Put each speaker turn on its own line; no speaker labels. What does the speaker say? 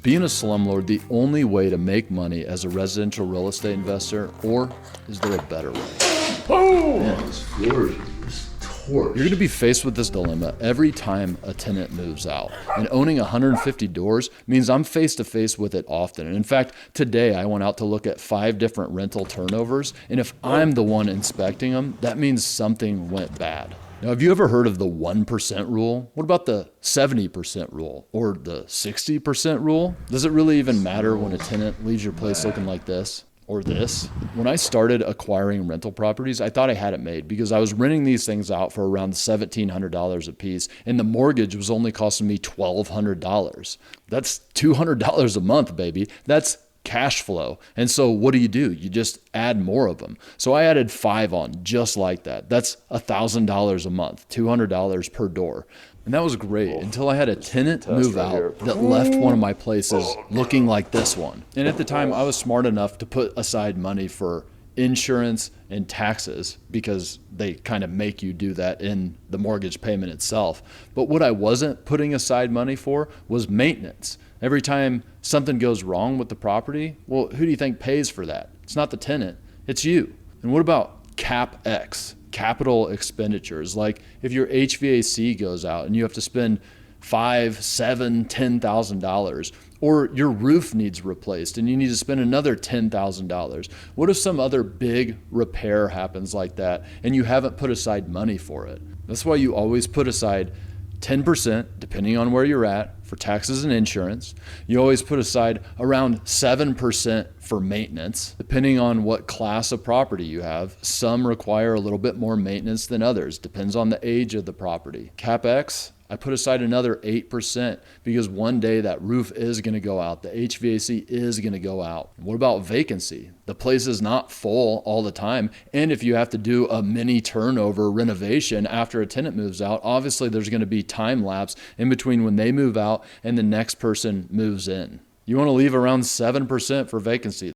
being a slumlord the only way to make money as a residential real estate investor, or is there a better way?
Oh!
Yeah.
It's gorgeous. Torch.
You're going to be faced with this dilemma every time a tenant moves out. And owning 150 doors means I'm face to face with it often. And in fact, today I went out to look at 5 different rental turnovers. And if I'm the one inspecting them, that means something went bad. Now, have you ever heard of the 1% rule? What about the 70% rule or the 60% rule? Does it really even matter when a tenant leaves your place looking like this? Or this. When I started acquiring rental properties, I thought I had it made because I was renting these things out for around $1,700 a piece, and the mortgage was only costing me $1,200. That's $200 a month, baby. That's cash flow. And so what do? You just add more of them. So I added 5 on just like that. That's $1,000 a month, $200 per door. And that was great until I had a tenant move out that left one of my places looking like this one. And at the time, I was smart enough to put aside money for insurance and taxes because they kind of make you do that in the mortgage payment itself. But what I wasn't putting aside money for was maintenance. Every time something goes wrong with the property, well, who do you think pays for that? It's not the tenant, it's you. And what about CapEx? Capital expenditures, like if your HVAC goes out and you have to spend $5,000, $7,000, $10,000, or your roof needs replaced and you need to spend another $10,000. What if some other big repair happens like that and you haven't put aside money for it? That's why you always put aside 10%, depending on where you're at, for taxes and insurance. You always put aside around 7% for maintenance, depending on what class of property you have. Some require a little bit more maintenance than others, depends on the age of the property. CapEx, I put aside another 8% because one day that roof is going to go out. The HVAC is going to go out. What about vacancy? The place is not full all the time. And if you have to do a mini turnover renovation after a tenant moves out, obviously there's going to be time lapse in between when they move out and the next person moves in. You want to leave around 7% for vacancy.